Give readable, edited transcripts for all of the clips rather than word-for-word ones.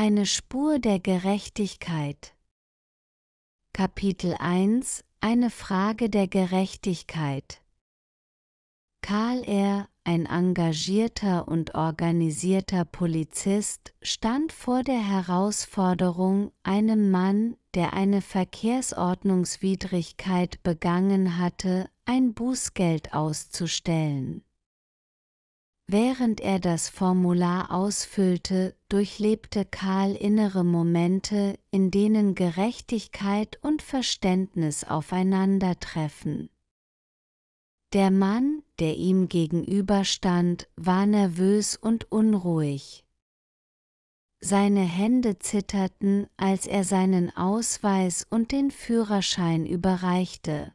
Eine Spur der Gerechtigkeit. Kapitel 1 – Eine Frage der Gerechtigkeit. Karl R., ein engagierter und organisierter Polizist, stand vor der Herausforderung, einem Mann, der eine Verkehrsordnungswidrigkeit begangen hatte, ein Bußgeld auszustellen. Während er das Formular ausfüllte, durchlebte Karl innere Momente, in denen Gerechtigkeit und Verständnis aufeinandertreffen. Der Mann, der ihm gegenüberstand, war nervös und unruhig. Seine Hände zitterten, als er seinen Ausweis und den Führerschein überreichte.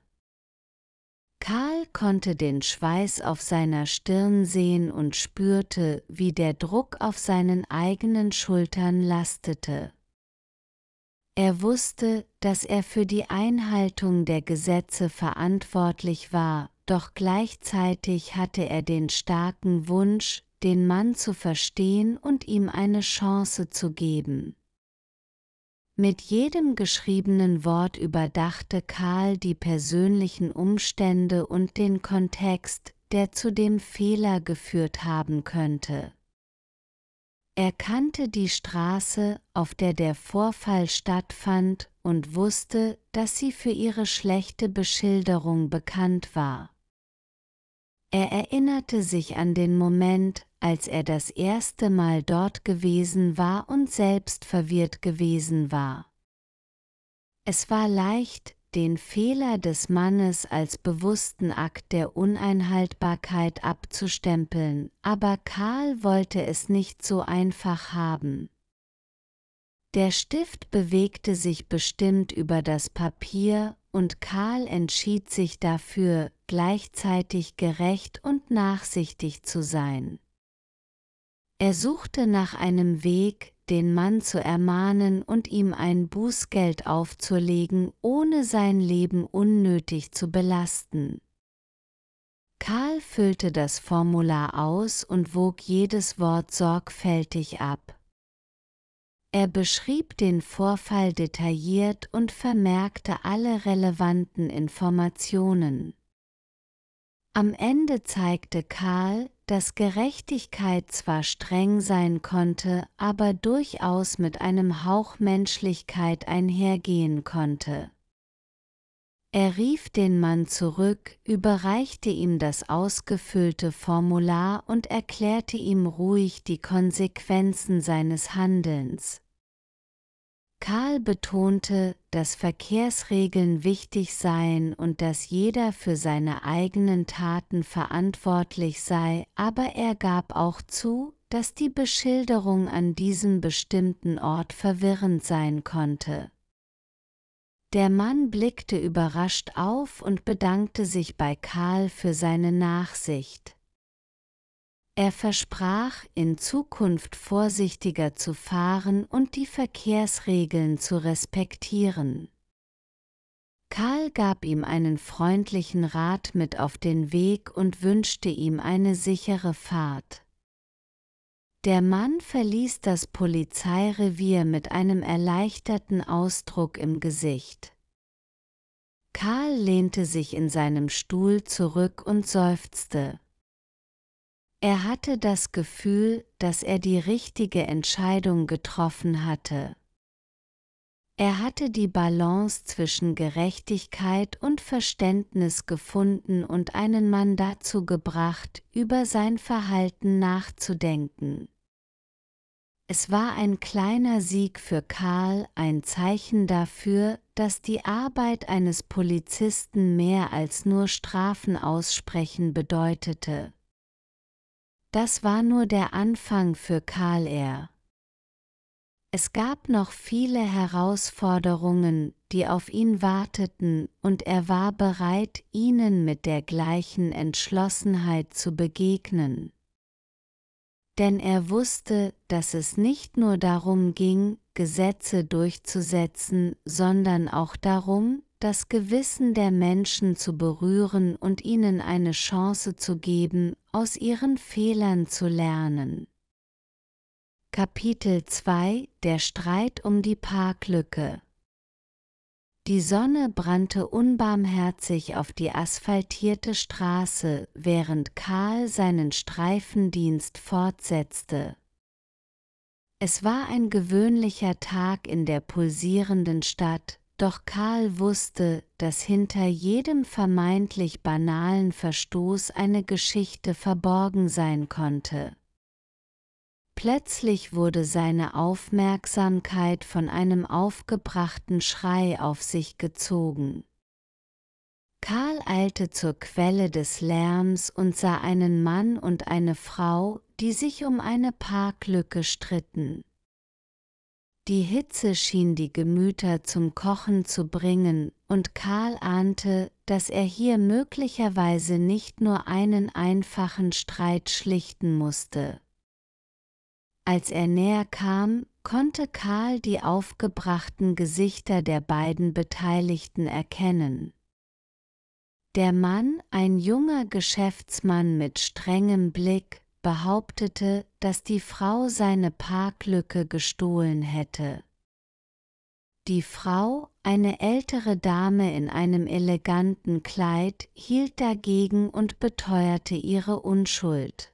Karl konnte den Schweiß auf seiner Stirn sehen und spürte, wie der Druck auf seinen eigenen Schultern lastete. Er wusste, dass er für die Einhaltung der Gesetze verantwortlich war, doch gleichzeitig hatte er den starken Wunsch, den Mann zu verstehen und ihm eine Chance zu geben. Mit jedem geschriebenen Wort überdachte Karl die persönlichen Umstände und den Kontext, der zu dem Fehler geführt haben könnte. Er kannte die Straße, auf der der Vorfall stattfand, und wusste, dass sie für ihre schlechte Beschilderung bekannt war. Er erinnerte sich an den Moment, als er das erste Mal dort gewesen war und selbst verwirrt gewesen war. Es war leicht, den Fehler des Mannes als bewussten Akt der Uneinhaltbarkeit abzustempeln, aber Karl wollte es nicht so einfach haben. Der Stift bewegte sich bestimmt über das Papier, und Karl entschied sich dafür, gleichzeitig gerecht und nachsichtig zu sein. Er suchte nach einem Weg, den Mann zu ermahnen und ihm ein Bußgeld aufzuerlegen, ohne sein Leben unnötig zu belasten. Karl füllte das Formular aus und wog jedes Wort sorgfältig ab. Er beschrieb den Vorfall detailliert und vermerkte alle relevanten Informationen. Am Ende zeigte Karl, dass Gerechtigkeit zwar streng sein konnte, aber durchaus mit einem Hauch Menschlichkeit einhergehen konnte. Er rief den Mann zurück, überreichte ihm das ausgefüllte Formular und erklärte ihm ruhig die Konsequenzen seines Handelns. Karl betonte, dass Verkehrsregeln wichtig seien und dass jeder für seine eigenen Taten verantwortlich sei, aber er gab auch zu, dass die Beschilderung an diesem bestimmten Ort verwirrend sein konnte. Der Mann blickte überrascht auf und bedankte sich bei Karl für seine Nachsicht. Er versprach, in Zukunft vorsichtiger zu fahren und die Verkehrsregeln zu respektieren. Karl gab ihm einen freundlichen Rat mit auf den Weg und wünschte ihm eine sichere Fahrt. Der Mann verließ das Polizeirevier mit einem erleichterten Ausdruck im Gesicht. Karl lehnte sich in seinem Stuhl zurück und seufzte. Er hatte das Gefühl, dass er die richtige Entscheidung getroffen hatte. Er hatte die Balance zwischen Gerechtigkeit und Verständnis gefunden und einen Mann dazu gebracht, über sein Verhalten nachzudenken. Es war ein kleiner Sieg für Karl, ein Zeichen dafür, dass die Arbeit eines Polizisten mehr als nur Strafen aussprechen bedeutete. Das war nur der Anfang für Karl R. Es gab noch viele Herausforderungen, die auf ihn warteten, und er war bereit, ihnen mit der gleichen Entschlossenheit zu begegnen. Denn er wusste, dass es nicht nur darum ging, Gesetze durchzusetzen, sondern auch darum, das Gewissen der Menschen zu berühren und ihnen eine Chance zu geben, aus ihren Fehlern zu lernen. Kapitel 2 – Der Streit um die Parklücke. Die Sonne brannte unbarmherzig auf die asphaltierte Straße, während Karl seinen Streifendienst fortsetzte. Es war ein gewöhnlicher Tag in der pulsierenden Stadt, doch Karl wusste, dass hinter jedem vermeintlich banalen Verstoß eine Geschichte verborgen sein konnte. Plötzlich wurde seine Aufmerksamkeit von einem aufgebrachten Schrei auf sich gezogen. Karl eilte zur Quelle des Lärms und sah einen Mann und eine Frau, die sich um eine Parklücke stritten. Die Hitze schien die Gemüter zum Kochen zu bringen, und Karl ahnte, dass er hier möglicherweise nicht nur einen einfachen Streit schlichten musste. Als er näher kam, konnte Karl die aufgebrachten Gesichter der beiden Beteiligten erkennen. Der Mann, ein junger Geschäftsmann mit strengem Blick, behauptete, dass die Frau seine Parklücke gestohlen hätte. Die Frau, eine ältere Dame in einem eleganten Kleid, hielt dagegen und beteuerte ihre Unschuld.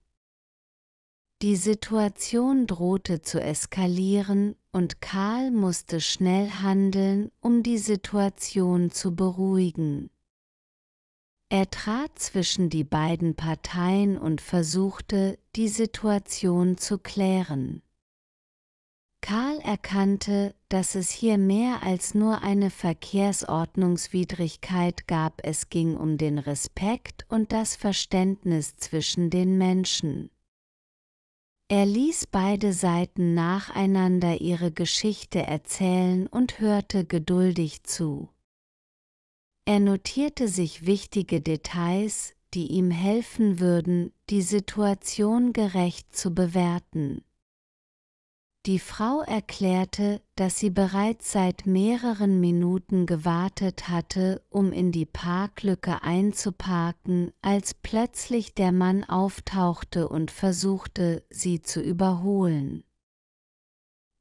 Die Situation drohte zu eskalieren, und Karl musste schnell handeln, um die Situation zu beruhigen. Er trat zwischen die beiden Parteien und versuchte, die Situation zu klären. Karl erkannte, dass es hier mehr als nur eine Verkehrsordnungswidrigkeit gab, es ging um den Respekt und das Verständnis zwischen den Menschen. Er ließ beide Seiten nacheinander ihre Geschichte erzählen und hörte geduldig zu. Er notierte sich wichtige Details, die ihm helfen würden, die Situation gerecht zu bewerten. Die Frau erklärte, dass sie bereits seit mehreren Minuten gewartet hatte, um in die Parklücke einzuparken, als plötzlich der Mann auftauchte und versuchte, sie zu überholen.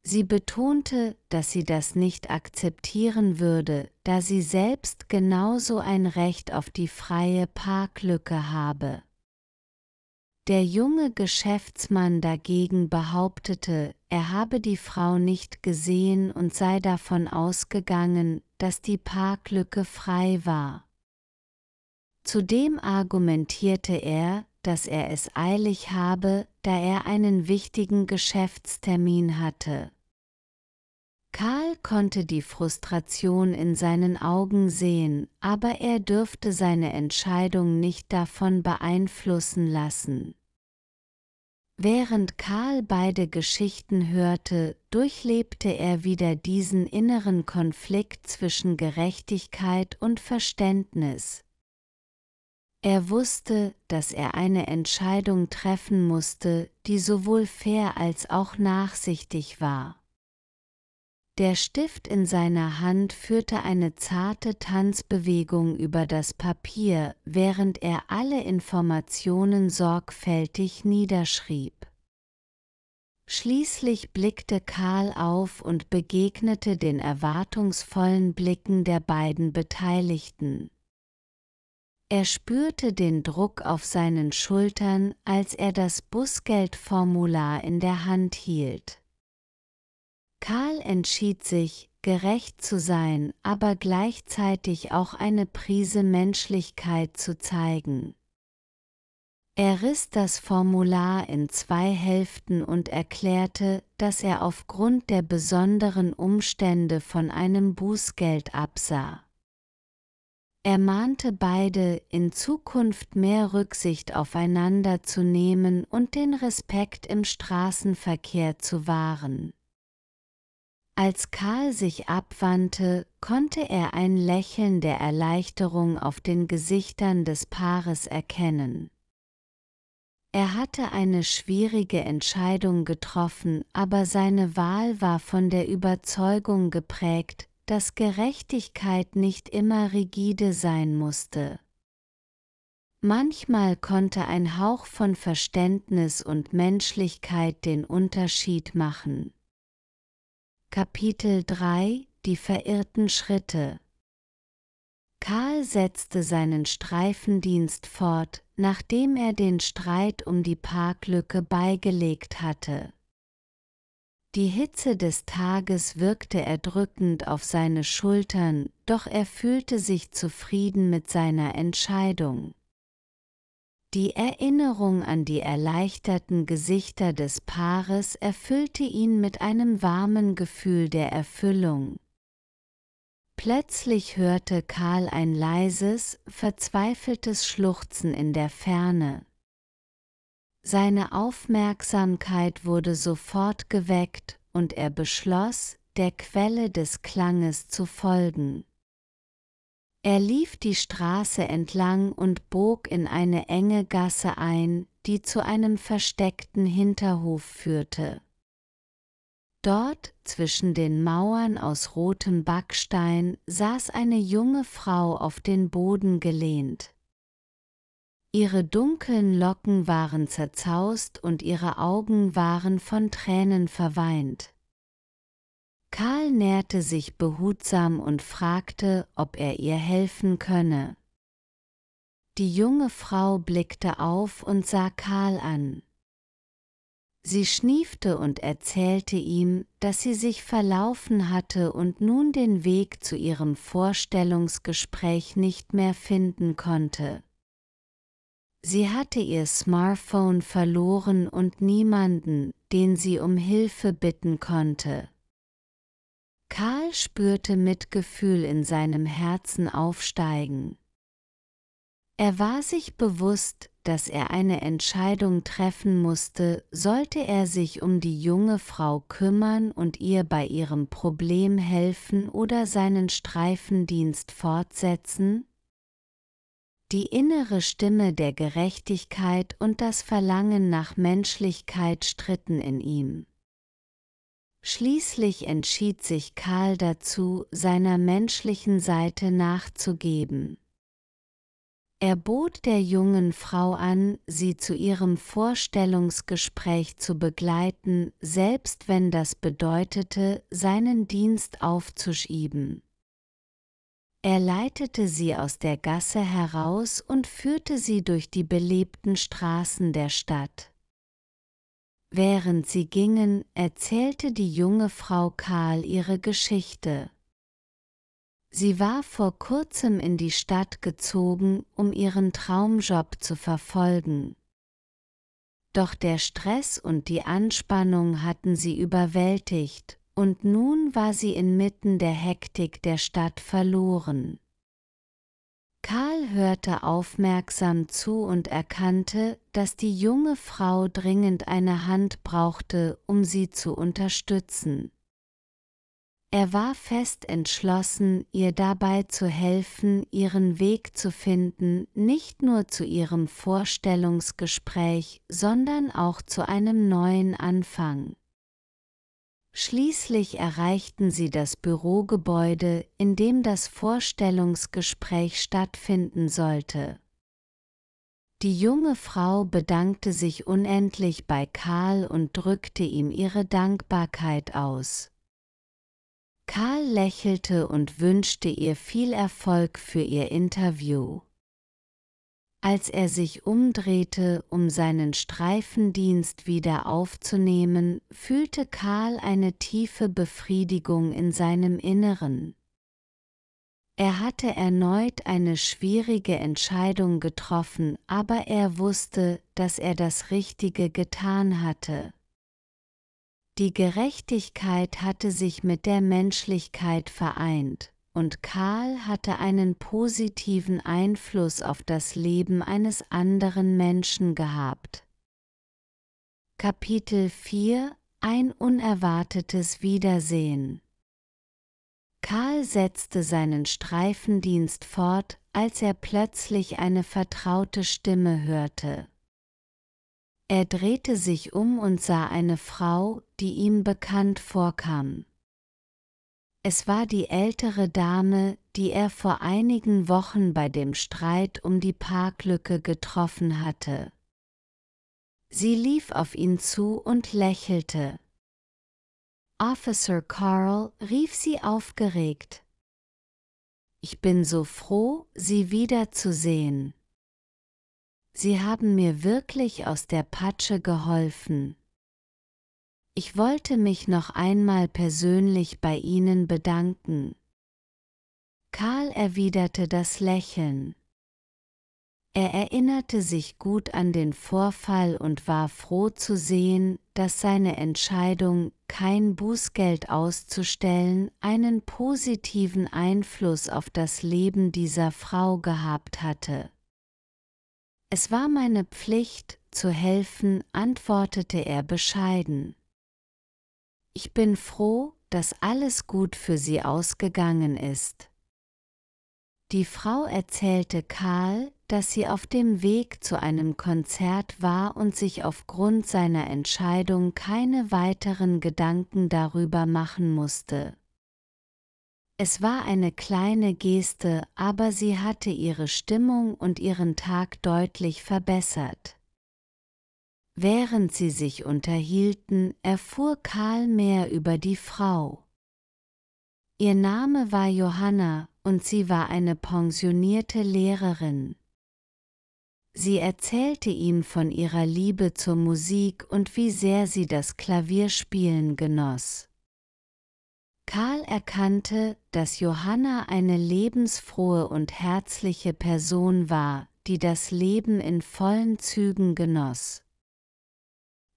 Sie betonte, dass sie das nicht akzeptieren würde, da sie selbst genauso ein Recht auf die freie Parklücke habe. Der junge Geschäftsmann dagegen behauptete, er habe die Frau nicht gesehen und sei davon ausgegangen, dass die Parklücke frei war. Zudem argumentierte er, dass er es eilig habe, da er einen wichtigen Geschäftstermin hatte. Karl konnte die Frustration in seinen Augen sehen, aber er dürfte seine Entscheidung nicht davon beeinflussen lassen. Während Karl beide Geschichten hörte, durchlebte er wieder diesen inneren Konflikt zwischen Gerechtigkeit und Verständnis. Er wusste, dass er eine Entscheidung treffen musste, die sowohl fair als auch nachsichtig war. Der Stift in seiner Hand führte eine zarte Tanzbewegung über das Papier, während er alle Informationen sorgfältig niederschrieb. Schließlich blickte Karl auf und begegnete den erwartungsvollen Blicken der beiden Beteiligten. Er spürte den Druck auf seinen Schultern, als er das Bußgeldformular in der Hand hielt. Karl entschied sich, gerecht zu sein, aber gleichzeitig auch eine Prise Menschlichkeit zu zeigen. Er riss das Formular in 2 Hälften und erklärte, dass er aufgrund der besonderen Umstände von einem Bußgeld absah. Er mahnte beide, in Zukunft mehr Rücksicht aufeinander zu nehmen und den Respekt im Straßenverkehr zu wahren. Als Karl sich abwandte, konnte er ein Lächeln der Erleichterung auf den Gesichtern des Paares erkennen. Er hatte eine schwierige Entscheidung getroffen, aber seine Wahl war von der Überzeugung geprägt, dass Gerechtigkeit nicht immer rigide sein musste. Manchmal konnte ein Hauch von Verständnis und Menschlichkeit den Unterschied machen. Kapitel 3 – Die verirrten Schritte. Karl setzte seinen Streifendienst fort, nachdem er den Streit um die Parklücke beigelegt hatte. Die Hitze des Tages wirkte erdrückend auf seine Schultern, doch er fühlte sich zufrieden mit seiner Entscheidung. Die Erinnerung an die erleichterten Gesichter des Paares erfüllte ihn mit einem warmen Gefühl der Erfüllung. Plötzlich hörte Karl ein leises, verzweifeltes Schluchzen in der Ferne. Seine Aufmerksamkeit wurde sofort geweckt und er beschloss, der Quelle des Klanges zu folgen. Er lief die Straße entlang und bog in eine enge Gasse ein, die zu einem versteckten Hinterhof führte. Dort, zwischen den Mauern aus rotem Backstein, saß eine junge Frau auf den Boden gelehnt. Ihre dunklen Locken waren zerzaust und ihre Augen waren von Tränen verweint. Karl näherte sich behutsam und fragte, ob er ihr helfen könne. Die junge Frau blickte auf und sah Karl an. Sie schniefte und erzählte ihm, dass sie sich verlaufen hatte und nun den Weg zu ihrem Vorstellungsgespräch nicht mehr finden konnte. Sie hatte ihr Smartphone verloren und niemanden, den sie um Hilfe bitten konnte. Karl spürte Mitgefühl in seinem Herzen aufsteigen. Er war sich bewusst, dass er eine Entscheidung treffen musste, sollte er sich um die junge Frau kümmern und ihr bei ihrem Problem helfen oder seinen Streifendienst fortsetzen? Die innere Stimme der Gerechtigkeit und das Verlangen nach Menschlichkeit stritten in ihm. Schließlich entschied sich Karl dazu, seiner menschlichen Seite nachzugeben. Er bot der jungen Frau an, sie zu ihrem Vorstellungsgespräch zu begleiten, selbst wenn das bedeutete, seinen Dienst aufzuschieben. Er leitete sie aus der Gasse heraus und führte sie durch die belebten Straßen der Stadt. Während sie gingen, erzählte die junge Frau Karl ihre Geschichte. Sie war vor kurzem in die Stadt gezogen, um ihren Traumjob zu verfolgen. Doch der Stress und die Anspannung hatten sie überwältigt, und nun war sie inmitten der Hektik der Stadt verloren. Karl hörte aufmerksam zu und erkannte, dass die junge Frau dringend eine Hand brauchte, um sie zu unterstützen. Er war fest entschlossen, ihr dabei zu helfen, ihren Weg zu finden, nicht nur zu ihrem Vorstellungsgespräch, sondern auch zu einem neuen Anfang. Schließlich erreichten sie das Bürogebäude, in dem das Vorstellungsgespräch stattfinden sollte. Die junge Frau bedankte sich unendlich bei Karl und drückte ihm ihre Dankbarkeit aus. Karl lächelte und wünschte ihr viel Erfolg für ihr Interview. Als er sich umdrehte, um seinen Streifendienst wieder aufzunehmen, fühlte Karl eine tiefe Befriedigung in seinem Inneren. Er hatte erneut eine schwierige Entscheidung getroffen, aber er wusste, dass er das Richtige getan hatte. Die Gerechtigkeit hatte sich mit der Menschlichkeit vereint, und Karl hatte einen positiven Einfluss auf das Leben eines anderen Menschen gehabt. Kapitel 4 – Ein unerwartetes Wiedersehen. Karl setzte seinen Streifendienst fort, als er plötzlich eine vertraute Stimme hörte. Er drehte sich um und sah eine Frau, die ihm bekannt vorkam. Es war die ältere Dame, die er vor einigen Wochen bei dem Streit um die Parklücke getroffen hatte. Sie lief auf ihn zu und lächelte. »Officer Carl«, rief sie aufgeregt. »Ich bin so froh, Sie wiederzusehen. Sie haben mir wirklich aus der Patsche geholfen. Ich wollte mich noch einmal persönlich bei Ihnen bedanken.« Carl erwiderte das Lächeln. Er erinnerte sich gut an den Vorfall und war froh zu sehen, dass seine Entscheidung, kein Bußgeld auszustellen, einen positiven Einfluss auf das Leben dieser Frau gehabt hatte. »Es war meine Pflicht, zu helfen«, antwortete er bescheiden. »Ich bin froh, dass alles gut für Sie ausgegangen ist.« Die Frau erzählte Carl, dass sie auf dem Weg zu einem Konzert war und sich aufgrund seiner Entscheidung keine weiteren Gedanken darüber machen musste. Es war eine kleine Geste, aber sie hatte ihre Stimmung und ihren Tag deutlich verbessert. Während sie sich unterhielten, erfuhr Carl mehr über die Frau. Ihr Name war Johanna und sie war eine pensionierte Lehrerin. Sie erzählte ihm von ihrer Liebe zur Musik und wie sehr sie das Klavierspielen genoss. Carl erkannte, dass Johanna eine lebensfrohe und herzliche Person war, die das Leben in vollen Zügen genoss.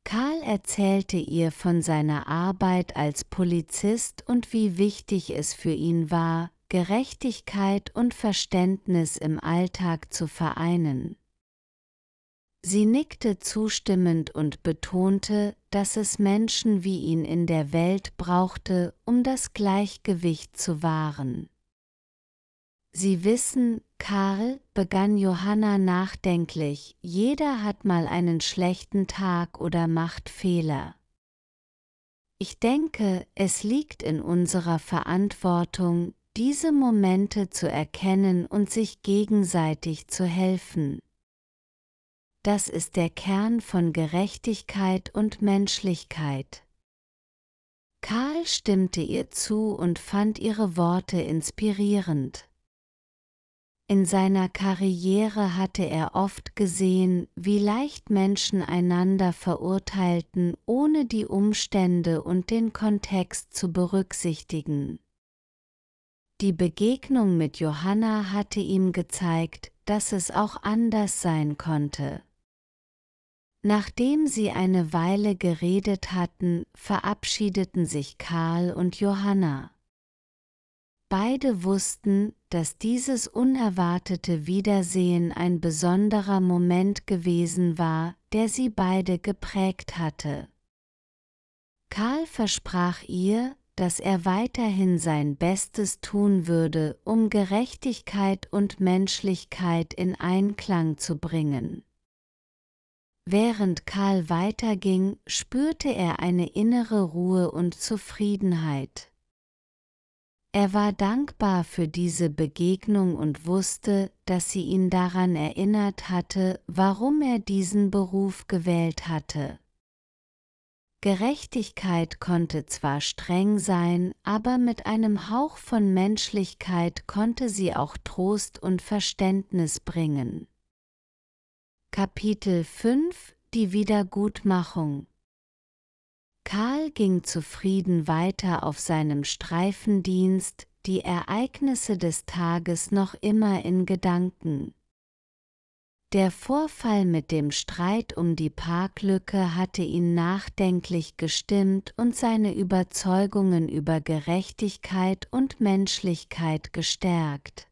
Carl erzählte ihr von seiner Arbeit als Polizist und wie wichtig es für ihn war, Gerechtigkeit und Verständnis im Alltag zu vereinen. Sie nickte zustimmend und betonte, dass es Menschen wie ihn in der Welt brauchte, um das Gleichgewicht zu wahren. »Sie wissen, Carl«, begann Johanna nachdenklich, »jeder hat mal einen schlechten Tag oder macht Fehler. Ich denke, es liegt in unserer Verantwortung, diese Momente zu erkennen und sich gegenseitig zu helfen. Das ist der Kern von Gerechtigkeit und Menschlichkeit.« Carl stimmte ihr zu und fand ihre Worte inspirierend. In seiner Karriere hatte er oft gesehen, wie leicht Menschen einander verurteilten, ohne die Umstände und den Kontext zu berücksichtigen. Die Begegnung mit Johanna hatte ihm gezeigt, dass es auch anders sein konnte. Nachdem sie eine Weile geredet hatten, verabschiedeten sich Carl und Johanna. Beide wussten, dass dieses unerwartete Wiedersehen ein besonderer Moment gewesen war, der sie beide geprägt hatte. Carl versprach ihr, dass er weiterhin sein Bestes tun würde, um Gerechtigkeit und Menschlichkeit in Einklang zu bringen. Während Carl weiterging, spürte er eine innere Ruhe und Zufriedenheit. Er war dankbar für diese Begegnung und wusste, dass sie ihn daran erinnert hatte, warum er diesen Beruf gewählt hatte. Gerechtigkeit konnte zwar streng sein, aber mit einem Hauch von Menschlichkeit konnte sie auch Trost und Verständnis bringen. Kapitel 5 – Die Wiedergutmachung. Carl ging zufrieden weiter auf seinem Streifendienst, die Ereignisse des Tages noch immer in Gedanken. Der Vorfall mit dem Streit um die Parklücke hatte ihn nachdenklich gestimmt und seine Überzeugungen über Gerechtigkeit und Menschlichkeit gestärkt.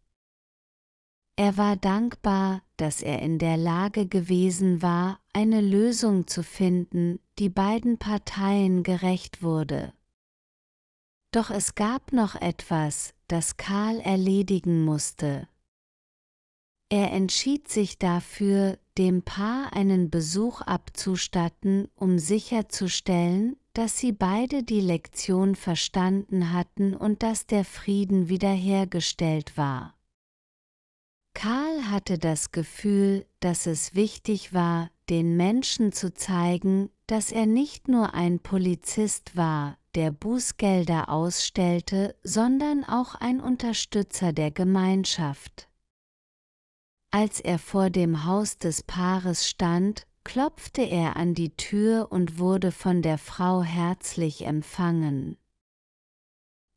Er war dankbar, dass er in der Lage gewesen war, eine Lösung zu finden, die beiden Parteien gerecht wurde. Doch es gab noch etwas, das Carl erledigen musste. Er entschied sich dafür, dem Paar einen Besuch abzustatten, um sicherzustellen, dass sie beide die Lektion verstanden hatten und dass der Frieden wiederhergestellt war. Karl hatte das Gefühl, dass es wichtig war, den Menschen zu zeigen, dass er nicht nur ein Polizist war, der Bußgelder ausstellte, sondern auch ein Unterstützer der Gemeinschaft. Als er vor dem Haus des Paares stand, klopfte er an die Tür und wurde von der Frau herzlich empfangen.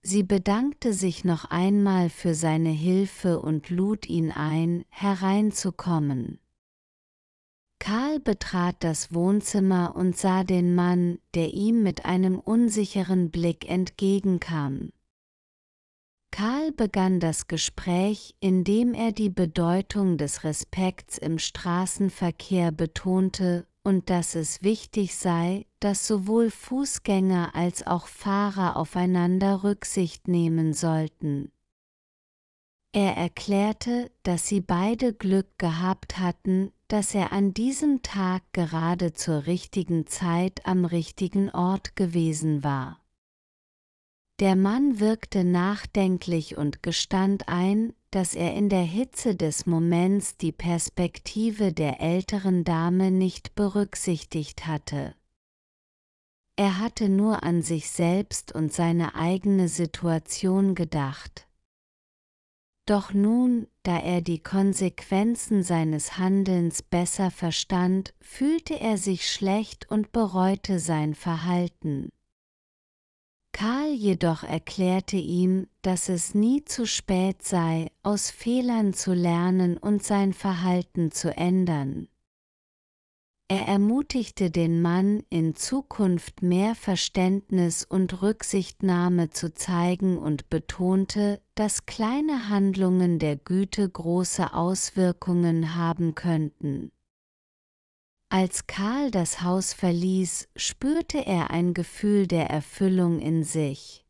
Sie bedankte sich noch einmal für seine Hilfe und lud ihn ein, hereinzukommen. Karl betrat das Wohnzimmer und sah den Mann, der ihm mit einem unsicheren Blick entgegenkam. Karl begann das Gespräch, indem er die Bedeutung des Respekts im Straßenverkehr betonte und dass es wichtig sei, dass sowohl Fußgänger als auch Fahrer aufeinander Rücksicht nehmen sollten. Er erklärte, dass sie beide Glück gehabt hatten, dass er an diesem Tag gerade zur richtigen Zeit am richtigen Ort gewesen war. Der Mann wirkte nachdenklich und gestand ein, dass er in der Hitze des Moments die Perspektive der älteren Dame nicht berücksichtigt hatte. Er hatte nur an sich selbst und seine eigene Situation gedacht. Doch nun, da er die Konsequenzen seines Handelns besser verstand, fühlte er sich schlecht und bereute sein Verhalten. Karl jedoch erklärte ihm, dass es nie zu spät sei, aus Fehlern zu lernen und sein Verhalten zu ändern. Er ermutigte den Mann, in Zukunft mehr Verständnis und Rücksichtnahme zu zeigen und betonte, dass kleine Handlungen der Güte große Auswirkungen haben könnten. Als Karl das Haus verließ, spürte er ein Gefühl der Erfüllung in sich.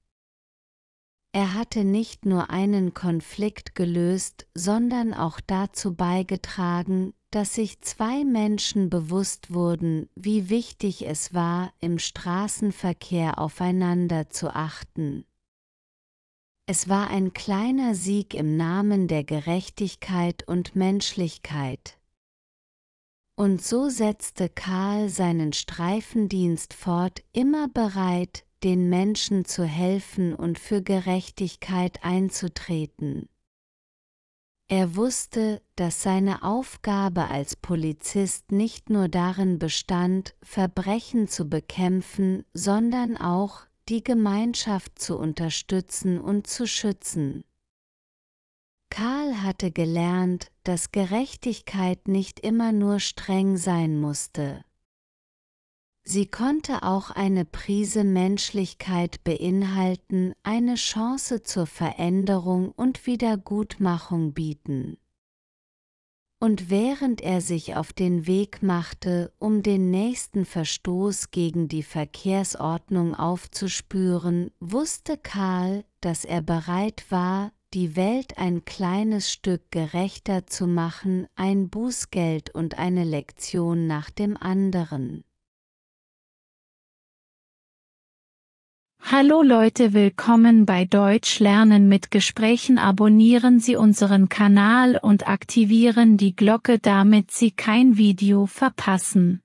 Er hatte nicht nur einen Konflikt gelöst, sondern auch dazu beigetragen, dass sich zwei Menschen bewusst wurden, wie wichtig es war, im Straßenverkehr aufeinander zu achten. Es war ein kleiner Sieg im Namen der Gerechtigkeit und Menschlichkeit. Und so setzte Karl seinen Streifendienst fort, immer bereit, den Menschen zu helfen und für Gerechtigkeit einzutreten. Er wusste, dass seine Aufgabe als Polizist nicht nur darin bestand, Verbrechen zu bekämpfen, sondern auch, die Gemeinschaft zu unterstützen und zu schützen. Karl hatte gelernt, dass Gerechtigkeit nicht immer nur streng sein musste. Sie konnte auch eine Prise Menschlichkeit beinhalten, eine Chance zur Veränderung und Wiedergutmachung bieten. Und während er sich auf den Weg machte, um den nächsten Verstoß gegen die Verkehrsordnung aufzuspüren, wusste Karl, dass er bereit war, die Welt ein kleines Stück gerechter zu machen, ein Bußgeld und eine Lektion nach dem anderen. Hallo Leute, willkommen bei Deutsch lernen mit Gesprächen. Abonnieren Sie unseren Kanal und aktivieren die Glocke, damit Sie kein Video verpassen.